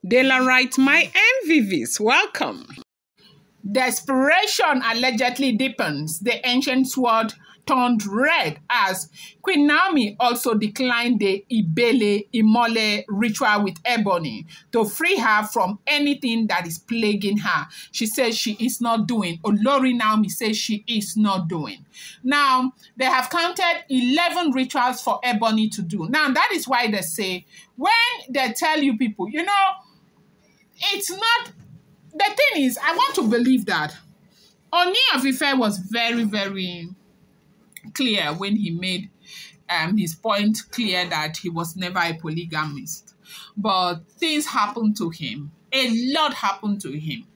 Daylight, my MVVs, welcome. Desperation allegedly deepens. The ancient sword turned red as Queen Naomi also declined the Ibele Imule ritual with Ebony to free her from anything that is plaguing her. She says she is not doing. Olori Naomi says she is not doing. Now, they have counted 11 rituals for Ebony to do. Now, that is why they say, when they tell you people, it's not. The thing is, I want to believe that Ooni of Ife was very, very clear when he made his point clear that he was never a polygamist. But things happened to him. A lot happened to him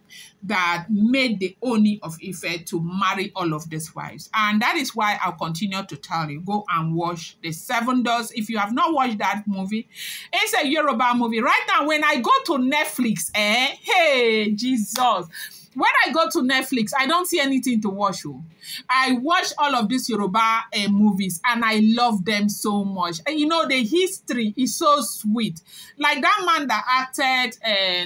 that made the Ooni of Ife to marry all of these wives. And that is why I'll continue to tell you, go and watch The Seven Doors. If you have not watched that movie, it's a Yoruba movie. Right now, when I go to Netflix, hey, Jesus. When I go to Netflix, I don't see anything to watch. I watch all of these Yoruba movies and I love them so much. And the history is so sweet. Like that man that acted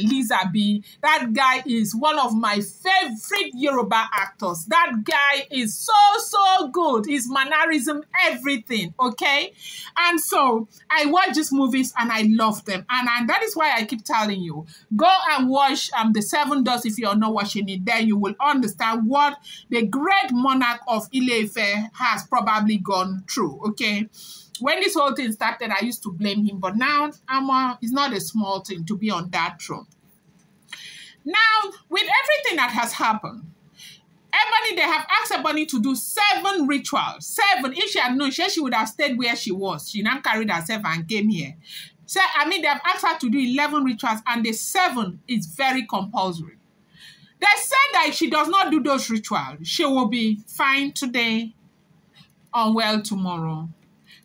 Lisa B, that guy is one of my favorite Yoruba actors. That guy is so good. His mannerism, everything, okay? And so I watch these movies and I love them. And that is why I keep telling you, go and watch The Seven Doors if you're not watching it. Then you will understand what the great monarch of Ile-Ife has probably gone through, okay? When this whole thing started, I used to blame him, but now it's not a small thing to be on that throne. Now, with everything that has happened, Ebony, they have asked Ebony to do 7 rituals. 7. If she had known, she would have stayed where she was. She now carried herself and came here. So, they have asked her to do 11 rituals, and the 7 is very compulsory. They said that if she does not do those rituals, she will be fine today, unwell tomorrow.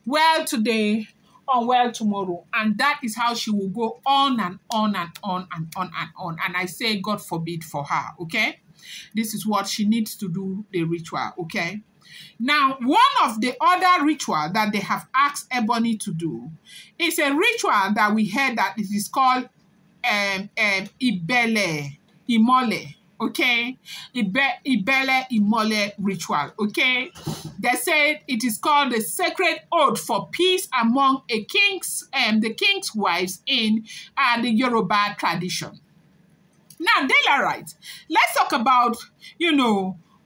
Well today, unwell tomorrow. And that is how she will go on and on and on and on and on. And I say, God forbid for her, okay? This is what she needs to do, the ritual, okay? Now, one of the other ritual that they have asked Ebony to do is a ritual that we heard that it is called Ibele Imule. Okay, Ibele Imule ritual. Okay, they said it is called the sacred oath for peace among the king's wives in the Yoruba tradition. Now, daylight. Let's talk about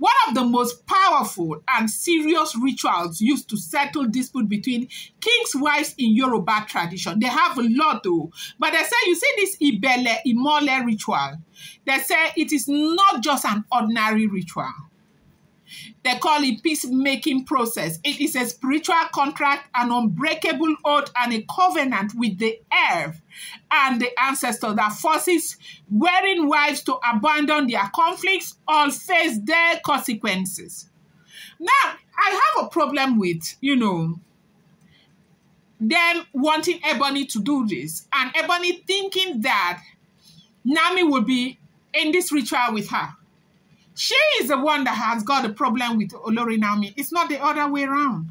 one of the most powerful and serious rituals used to settle dispute between king's wives in Yoruba tradition. They have a lot though. But they say, you see this Ibele Imule ritual, they say it is not just an ordinary ritual. They call it peacemaking process. It is a spiritual contract, an unbreakable oath, and a covenant with the earth and the ancestor that forces wearing wives to abandon their conflicts or face their consequences. Now, I have a problem with, them wanting Ebony to do this, and Ebony thinking that Naomi will be in this ritual with her. She is the one that has got a problem with Olori Naomi. It's not the other way around.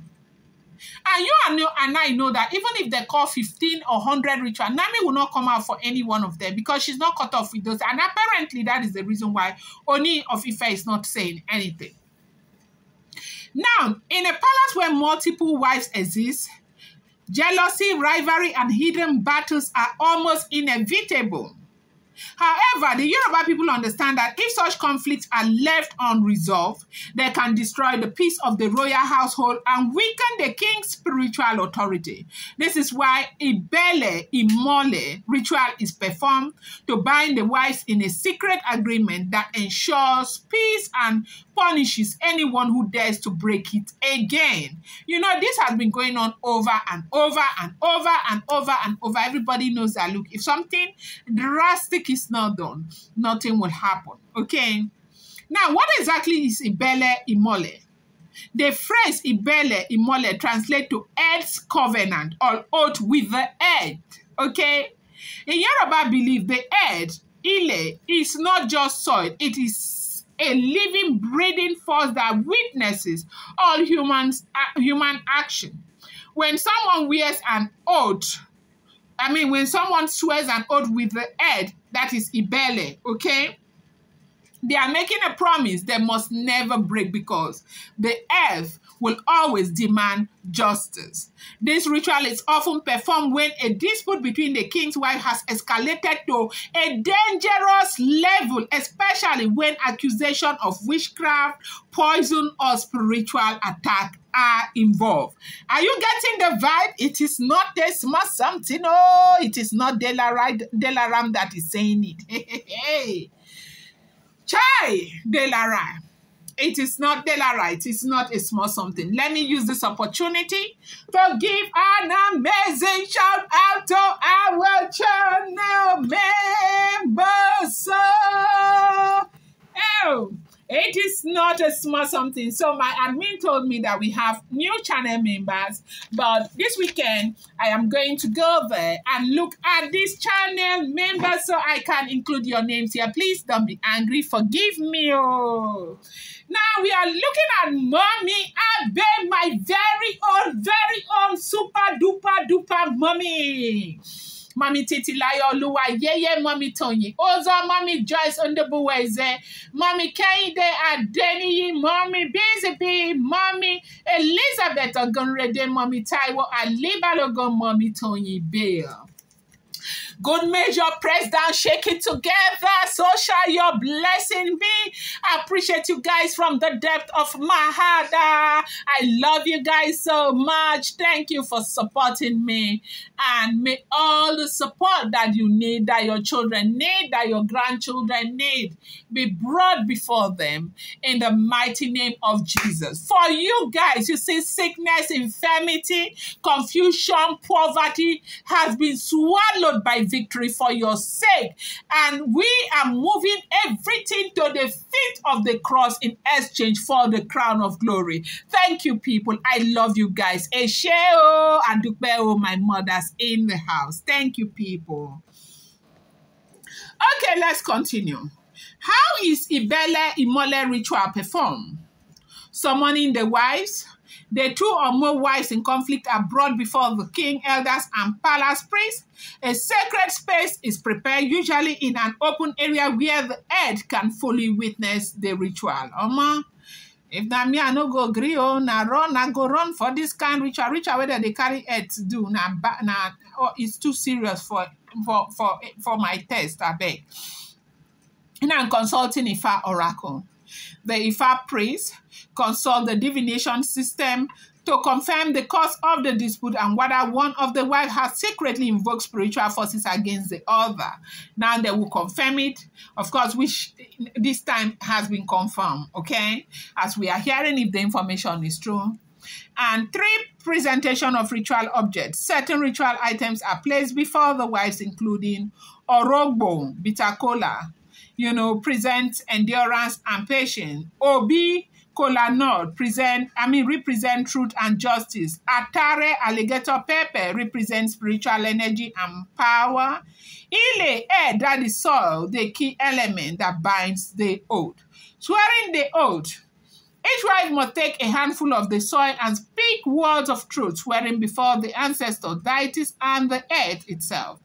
And you and I know that even if they call 15 or 100 rituals, Naomi will not come out for any one of them because she's not cut off with those. And apparently that is the reason why Ooni of Ife is not saying anything. Now, in a palace where multiple wives exist, jealousy, rivalry, and hidden battles are almost inevitable. However, the Yoruba people understand that if such conflicts are left unresolved, they can destroy the peace of the royal household and weaken the king's spiritual authority. This is why Ibele Imule ritual is performed to bind the wives in a secret agreement that ensures peace and punishes anyone who dares to break it again. This has been going on over and over and over and over and over. Everybody knows that, look, if something drastic is not done, nothing will happen, okay? Now, what exactly is Ibele Imule? The phrase Ibele Imule translates to Earth's covenant or oath with the earth, okay? In Yoruba belief, the earth, Ile, is not just soil, it is a living, breathing force that witnesses all human action. When someone wears an oath when someone swears an oath with the earth, that is Ibele, okay? They are making a promise they must never break because the earth will always demand justice. This ritual is often performed when a dispute between the king's wife has escalated to a dangerous level, especially when accusations of witchcraft, poison, or spiritual attack are involved. Are you getting the vibe? It is not a smart something. Oh, it is not Delaram that is saying it. Chai, Delara. It is not Delara. It is not a small something. Let me use this opportunity to give an amazing shout out to our channel members. Oh, it is not a small something. So my admin told me that we have new channel members, but this weekend I am going to go there and look at these channel members so I can include your names here. Please don't be angry. Forgive me. Oh. Now we are looking at Mommy Abe, my very own super duper mommy. Mommy Titilayo Luwa, Yeye Mommy Tony, Oza Mommy Joyce Underbuweze, Mommy Kaide Adeni, Mommy Busy Bee, Mommy Elizabeth Ogunrede, Mommy Taiwo, and Libalogo Mommy Tony Bill. Good measure, press down, shake it together. So shall your blessing be. I appreciate you guys from the depth of my heart. I love you guys so much. Thank you for supporting me. And may all the support that you need, that your children need, that your grandchildren need, be brought before them in the mighty name of Jesus. For you guys, you see, sickness, infirmity, confusion, poverty has been swallowed by victory for your sake, and we are moving everything to the feet of the cross in exchange for the crown of glory. Thank you, people. I love you guys. Esheo and Dupeo, my mothers in the house. Thank you, people. Okay, let's continue. How is Ibele Imule ritual performed? Summoning the wives. The two or more wives in conflict are brought before the king, elders, and palace priests. A sacred space is prepared, usually in an open area where the earth can fully witness the ritual. If na me, I no go agree, I go run for this kind of ritual whether they carry earth to do. It's too serious for my test, I beg. And I'm consulting Ifa Oracle. The Ifa priest consult the divination system to confirm the cause of the dispute and whether one of the wives has secretly invoked spiritual forces against the other. Now they will confirm it, of course, which this time has been confirmed, okay? As we are hearing if the information is true. And 3, presentation of ritual objects. Certain ritual items are placed before the wives, including Orogbo, bitter cola, present endurance and patience. Obi, Kola nut, represent truth and justice. Atare, alligator pepper, represent spiritual energy and power. Ile, air, that is soil, the key element that binds the oath. Swearing the oath. Each wife must take a handful of the soil and speak words of truth, swearing before the ancestors, deities, and the earth itself.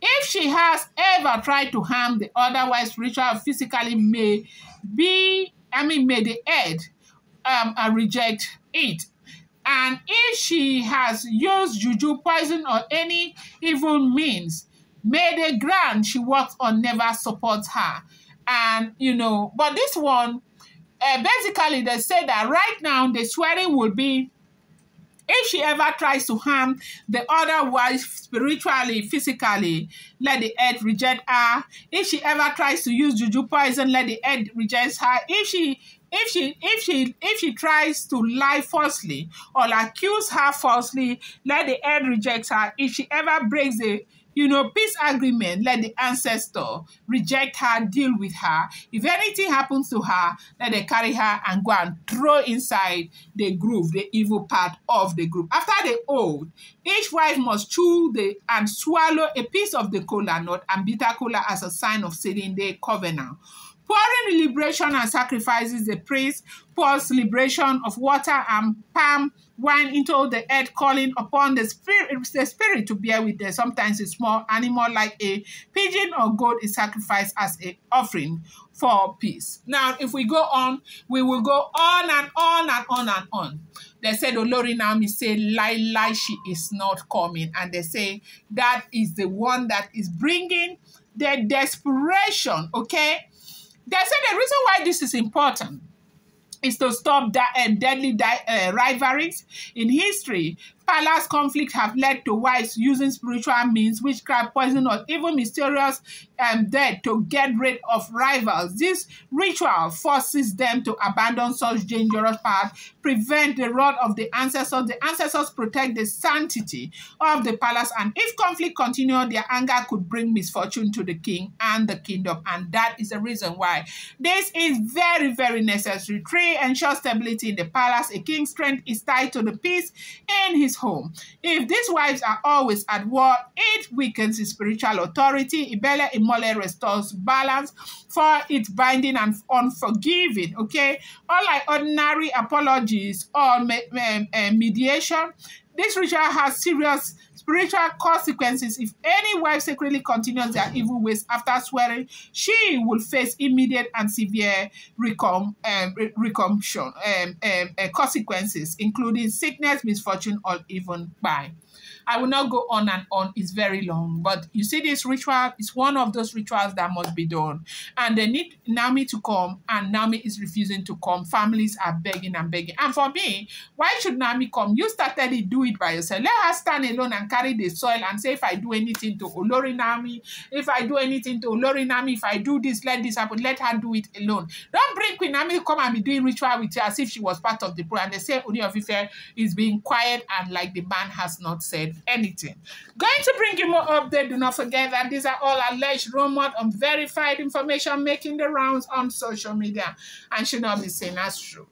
If she has ever tried to harm the other wife spiritually or physically, may the earth reject it. And if she has used juju, poison, or any evil means, may the ground she walks on never support her. And, but this one, basically they say that right now the swearing will be, if she ever tries to harm the other wife spiritually, physically, let the earth reject her. If she ever tries to use juju poison, let the earth reject her. If she tries to lie falsely or accuse her falsely, let the earth reject her. If she ever breaks the peace agreement, let the ancestor reject her, deal with her. If anything happens to her, let they carry her and go and throw inside the groove, the evil part of the groove. After the oath, each wife must chew and swallow a piece of the cola nut and bitter cola as a sign of sealing the covenant. Pouring liberation and sacrifices, the priest pours liberation of water and palm wine into the earth, calling upon the spirit to bear with them. Sometimes a small animal like a pigeon or goat is sacrificed as an offering for peace. Now, if we go on, we will go on and on and on and on. They said, Olori Naomi say, lie, she is not coming. And they say, that is the one that is bringing the desperation, okay? They say the reason why this is important is to stop deadly rivalries in history. Palace conflicts have led to wives using spiritual means, witchcraft, poison, or even mysterious death to get rid of rivals. This ritual forces them to abandon such dangerous paths, prevent the wrath of the ancestors. The ancestors protect the sanctity of the palace, and if conflict continues, their anger could bring misfortune to the king and the kingdom. And that is the reason why this is very, very necessary. 3, ensure stability in the palace. A king's strength is tied to the peace in his home. If these wives are always at war, it weakens his spiritual authority. Ibele Imule restores balance for its binding and unforgiving. Okay, unlike ordinary apologies or mediation, this ritual has serious spiritual consequences. If any wife secretly continues their evil ways after swearing, she will face immediate and severe consequences, including sickness, misfortune, or even by. I will not go on and on. It's very long. But you see, this ritual is one of those rituals that must be done. And they need Naomi to come, and Naomi is refusing to come. Families are begging and begging. And for me, why should Naomi come? You started it, do it by yourself. Let her stand alone and carry the soil and say, if I do anything to Olori Naomi, if I do anything to Olori Naomi, if I do this, let this happen. Let her do it alone. Don't bring Queen Naomi to come and be doing ritual with her as if she was part of the program. And they say Ooni of Ife is being quiet and like the man has not said anything. Going to bring you more update. Do not forget that these are all alleged, rumored, unverified information making the rounds on social media and should not be seen as true.